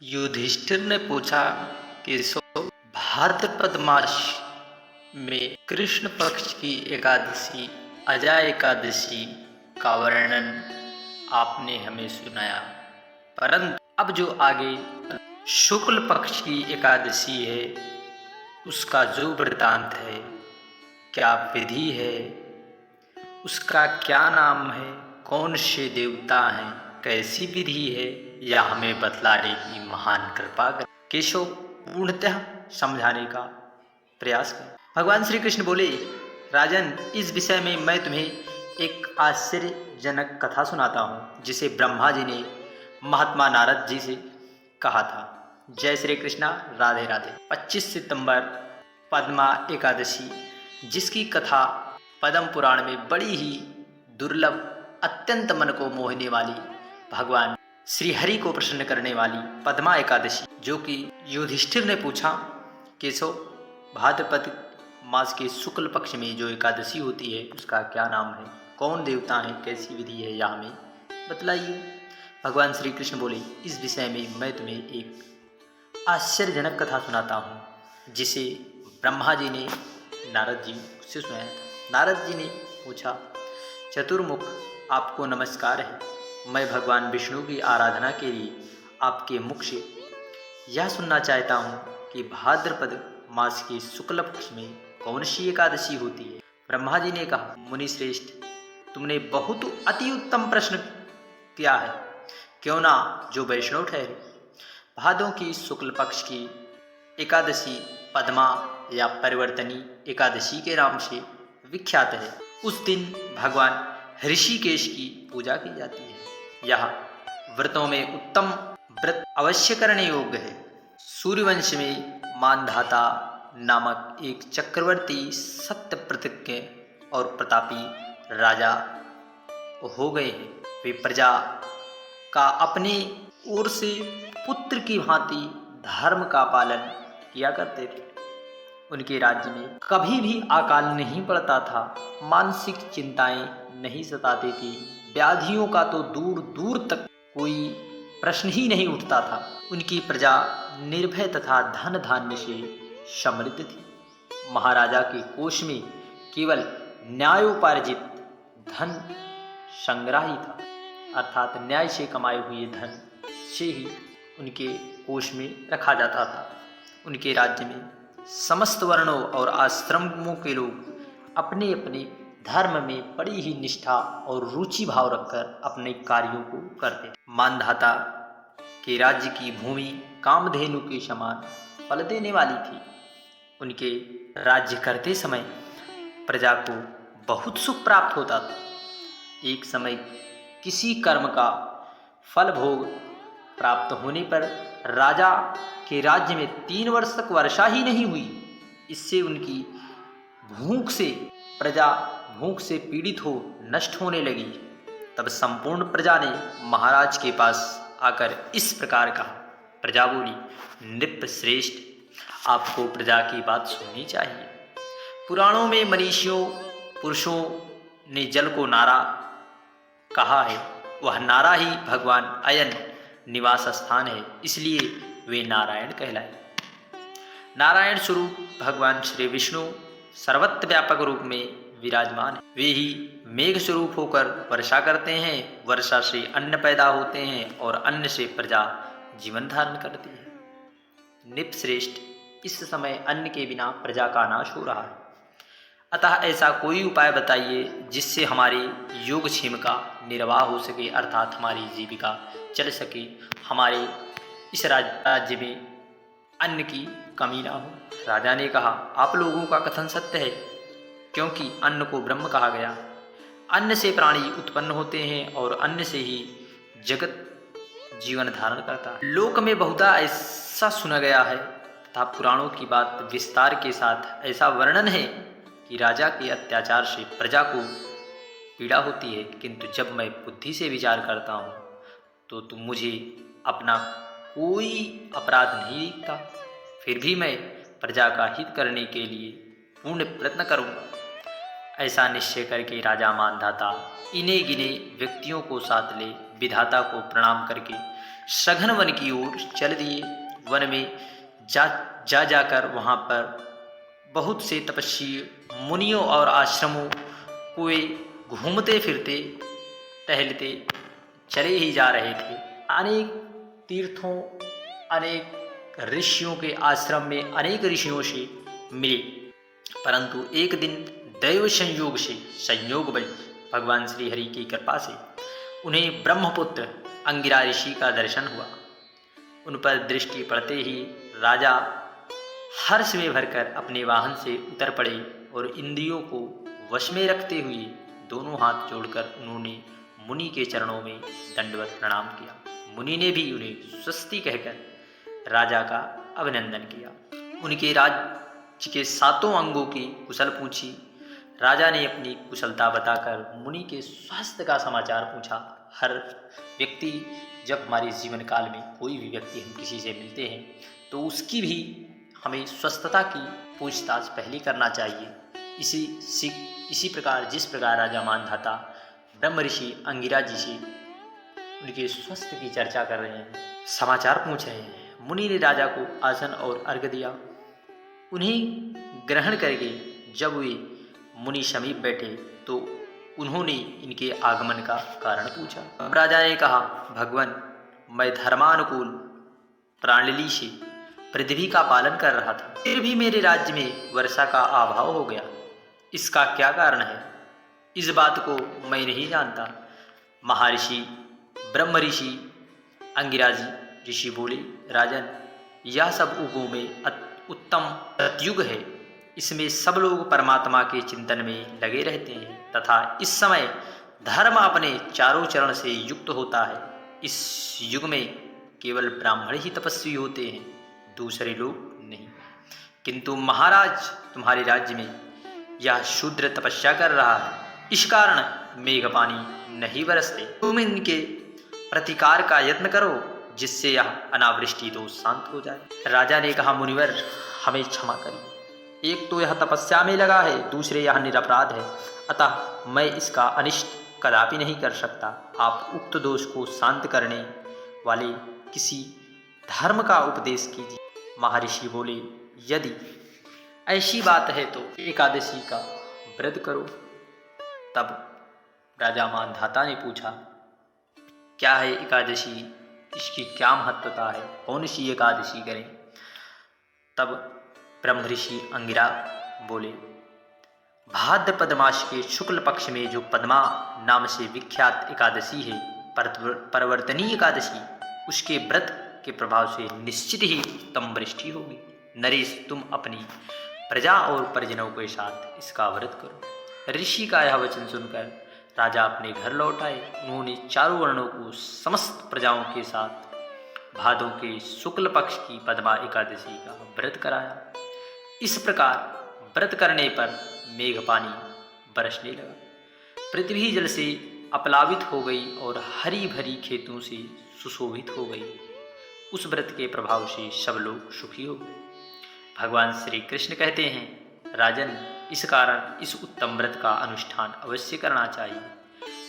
युधिष्ठिर ने पूछा कि भाद्रपद मास में कृष्ण पक्ष की एकादशी अजय एकादशी का वर्णन आपने हमें सुनाया, परंतु अब जो आगे शुक्ल पक्ष की एकादशी है उसका जो वृतांत है, क्या विधि है, उसका क्या नाम है, कौन से देवता हैं, कैसी विधि है, यह हमें बतलाने की महान कृपा कर। केशव पूर्णतः समझाने का प्रयास कर। भगवान श्री कृष्ण बोले, राजन, इस विषय में मैं तुम्हें एक आश्चर्यजनक कथा सुनाता हूँ जिसे ब्रह्मा जी ने महात्मा नारद जी से कहा था। जय श्री कृष्णा, राधे राधे। 25 सितंबर पद्मा एकादशी, जिसकी कथा पद्म पुराण में बड़ी ही दुर्लभ, अत्यंत मन को मोहने वाली, भगवान श्री हरि को प्रसन्न करने वाली पद्मा एकादशी, जो कि युधिष्ठिर ने पूछा, केशव, भाद्रपद मास के शुक्ल पक्ष में जो एकादशी होती है उसका क्या नाम है, कौन देवता है, कैसी विधि है, यह हमें बतलाइए। भगवान श्री कृष्ण बोले, इस विषय में मैं तुम्हें एक आश्चर्यजनक कथा सुनाता हूँ जिसे ब्रह्मा जी ने नारद जी से सुनाया था। नारद जी ने पूछा, चतुर्मुख, आपको नमस्कार है। मैं भगवान विष्णु की आराधना के लिए आपके मुख से यह सुनना चाहता हूँ कि भाद्रपद मास के शुक्ल पक्ष में कौन सी एकादशी होती है। ब्रह्मा जी ने कहा, मुनि श्रेष्ठ, तुमने बहुत अति उत्तम प्रश्न किया है, क्यों ना जो वैष्णव ठहरे। भादों की शुक्ल पक्ष की एकादशी पद्मा या परिवर्तनी एकादशी के नाम से विख्यात है। उस दिन भगवान ऋषिकेश की पूजा की जाती है। यह व्रतों में उत्तम व्रत अवश्य करने योग्य है। सूर्यवंश में मानधाता नामक एक चक्रवर्ती सत्य प्रतिज्ञ और प्रतापी राजा हो गए हैं। वे प्रजा का अपने ओर से पुत्र की भांति धर्म का पालन किया करते थे। उनके राज्य में कभी भी अकाल नहीं पड़ता था, मानसिक चिंताएं नहीं सताती थी, व्याधियों का तो दूर दूर तक कोई प्रश्न ही नहीं उठता था। उनकी प्रजा निर्भय तथा धन धान्य से समृद्ध थी। महाराजा के कोष में केवल न्यायोपार्जित धन संग्रह ही था, अर्थात न्याय से कमाए हुए धन से ही उनके कोष में रखा जाता था। उनके राज्य में समस्त वर्णों और आश्रमों के लोग अपने अपने धर्म में बड़ी ही निष्ठा और रुचि भाव रखकर अपने कार्यों को करते। मानधाता के राज्य की भूमि कामधेनु के समान फल देने वाली थी। उनके राज्य करते समय प्रजा को बहुत सुख प्राप्त होता था। एक समय किसी कर्म का फल भोग प्राप्त होने पर राजा के राज्य में 3 वर्ष तक वर्षा ही नहीं हुई। इससे उनकी प्रजा भूख से पीड़ित हो नष्ट होने लगी। तब संपूर्ण प्रजा ने महाराज के पास आकर इस प्रकार कहा। प्रजा बोली, नृप श्रेष्ठ, आपको प्रजा की बात सुननी चाहिए। पुराणों में मनीषियों पुरुषों ने जल को नारा कहा है। वह नारा ही भगवान अयन निवास स्थान है, इसलिए वे नारायण कहलाए। नारायण स्वरूप भगवान श्री विष्णु सर्वत्र व्यापक रूप में विराजमान है। वे ही मेघ स्वरूप होकर वर्षा करते हैं। वर्षा से अन्न पैदा होते हैं और अन्न से प्रजा जीवन धारण करती है। निप श्रेष्ठ, इस समय अन्न के बिना प्रजा का नाश हो रहा है, अतः ऐसा कोई उपाय बताइए जिससे हमारी योगक्षेम का निर्वाह हो सके, अर्थात हमारी जीविका चल सके, हमारे इस राज्य में अन्न की कमी ना हो। राजा ने कहा, आप लोगों का कथन सत्य है, क्योंकि अन्न को ब्रह्म कहा गया। अन्न से प्राणी उत्पन्न होते हैं और अन्न से ही जगत जीवन धारण करता है। लोक में बहुधा ऐसा सुना गया है तथा पुराणों की बात विस्तार के साथ ऐसा वर्णन है कि राजा के अत्याचार से प्रजा को पीड़ा होती है, किंतु जब मैं बुद्धि से विचार करता हूँ तो मुझे अपना कोई अपराध नहीं दिखता। फिर भी मैं प्रजा का हित करने के लिए पूर्ण प्रयत्न करूँगा। ऐसा निश्चय करके राजा मानधाता इन्हें गिने व्यक्तियों को साथ ले विधाता को प्रणाम करके सघन वन की ओर चल दिए। वन में जाकर वहाँ पर बहुत से तपस्वी मुनियों और आश्रमों को वे घूमते फिरते टहलते चले ही जा रहे थे। अनेक तीर्थों, अनेक ऋषियों के आश्रम में अनेक ऋषियों से मिले, परंतु एक दिन दैव संयोग से, संयोगवश भगवान श्री हरि की कृपा से उन्हें ब्रह्मपुत्र अंगिरा ऋषि का दर्शन हुआ। उन पर दृष्टि पड़ते ही राजा हर्ष में भरकर अपने वाहन से उतर पड़े और इंद्रियों को वश में रखते हुए दोनों हाथ जोड़कर उन्होंने मुनि के चरणों में दंडवत प्रणाम किया। मुनि ने भी उन्हें स्वस्ति कहकर राजा का अभिनंदन किया। उनके राज्य के 7 अंगों की कुशल पूछी। राजा ने अपनी कुशलता बताकर मुनि के स्वास्थ्य का समाचार पूछा। हर व्यक्ति, जब हमारे जीवन काल में कोई भी व्यक्ति हम किसी से मिलते हैं तो उसकी भी हमें स्वस्थता की पूछताछ पहले करना चाहिए। इसी प्रकार जिस प्रकार राजा मानधाता ब्रह्म ऋषि अंगिरा जी से उनके स्वास्थ्य की चर्चा कर रहे हैं, समाचार पूछ रहे हैं, मुनि ने राजा को आसन और अर्घ्य दिया। उन्हें ग्रहण करके जब वे मुनि समीप बैठे तो उन्होंने इनके आगमन का कारण पूछा। अब राजा ने कहा, भगवान, मैं धर्मानुकूल प्रणाली से पृथ्वी का पालन कर रहा था, फिर भी मेरे राज्य में वर्षा का अभाव हो गया। इसका क्या कारण है? इस बात को मैं नहीं जानता। महर्षि ब्रह्म ऋषि अंगिराजी ऋषि बोले, राजन, यह सब युगों में उत्तम सतयुग है। इसमें सब लोग परमात्मा के चिंतन में लगे रहते हैं तथा इस समय धर्म अपने चारों चरण से युक्त होता है। इस युग में केवल ब्राह्मण ही तपस्वी होते हैं, दूसरे लोग नहीं। किंतु महाराज, तुम्हारे राज्य में यह शूद्र तपस्या कर रहा है, इस कारण मेघ पानी नहीं बरसते। तुम इनके प्रतिकार का यत्न करो जिससे यह अनावृष्टि तो शांत हो जाए। राजा ने कहा, मुनिवर, हमें क्षमा करिए। एक तो यह तपस्या में लगा है, दूसरे यह निरपराध है, अतः मैं इसका अनिष्ट कदापि नहीं कर सकता। आप उक्त दोष को शांत करने वाले किसी धर्म का उपदेश कीजिए। महर्षि बोले, यदि ऐसी बात है तो एकादशी का व्रत करो। तब राजा मानधाता ने पूछा, क्या है एकादशी, इसकी क्या महत्वता है, कौन सी एकादशी करें? तब ब्रह्म ऋषि अंगिरा बोले, भाद्रपद मास के शुक्ल पक्ष में जो पद्मा नाम से विख्यात एकादशी है, परिवर्तनीय एकादशी, उसके व्रत के प्रभाव से निश्चित ही उत्तम वृष्टि होगी। नरेश, तुम अपनी प्रजा और परिजनों के साथ इसका व्रत करो। ऋषि का यह वचन सुनकर राजा अपने घर लौट आए। उन्होंने चारों वर्णों को समस्त प्रजाओं के साथ भादों के शुक्ल पक्ष की पद्मा एकादशी का व्रत कराया। इस प्रकार व्रत करने पर मेघ पानी बरसने लगा। पृथ्वी जल से अपलावित हो गई और हरी भरी खेतों से सुशोभित हो गई। उस व्रत के प्रभाव से सब लोग सुखी हो गए। भगवान श्री कृष्ण कहते हैं, राजन, इस कारण इस उत्तम व्रत का अनुष्ठान अवश्य करना चाहिए।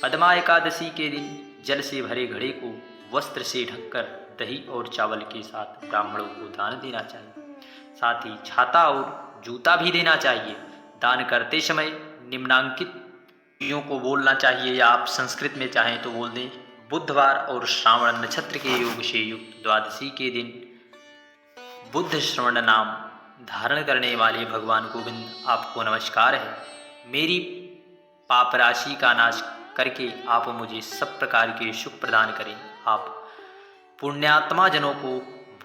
पद्मा एकादशी के दिन जल से भरे घड़े को वस्त्र से ढककर दही और चावल के साथ ब्राह्मणों को दान देना चाहिए। साथ ही छाता और जूता भी देना चाहिए। दान करते समय निम्नांकित चीज़ों को बोलना चाहिए, या आप संस्कृत में चाहें तो बोल दें। बुधवार और श्रावण नक्षत्र के योग से युक्त द्वादशी के दिन बुद्ध श्रवण नाम धारण करने वाले भगवान गोविंद, आपको नमस्कार है। मेरी पाप राशि का नाश करके आप मुझे सब प्रकार के सुख प्रदान करें। आप पुण्यात्मा जनों को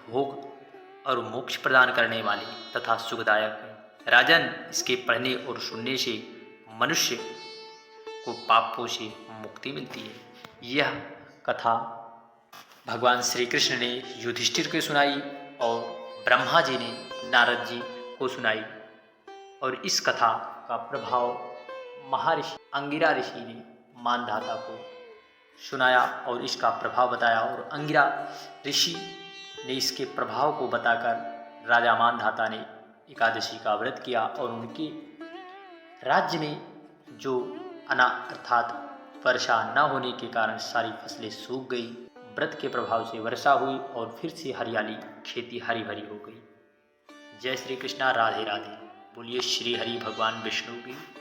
भोग और मोक्ष प्रदान करने वाले तथा सुखदायक हैं। राजन, इसके पढ़ने और सुनने से मनुष्य को पापों से मुक्ति मिलती है। यह कथा भगवान श्री कृष्ण ने युधिष्ठिर को सुनाई और ब्रह्मा जी ने नारद जी को सुनाई, और इस कथा का प्रभाव महर्षि अंगिरा ऋषि ने मानधाता को सुनाया और इसका प्रभाव बताया, और अंगिरा ऋषि ने इसके प्रभाव को बताकर राजा मानधाता ने एकादशी का व्रत किया, और उनके राज्य में जो अर्थात वर्षा न होने के कारण सारी फसलें सूख गई, व्रत के प्रभाव से वर्षा हुई और फिर से हरियाली, खेती हरी भरी हो गई। जय श्री कृष्णा, राधे राधे। बोलिए श्री हरि भगवान विष्णु की।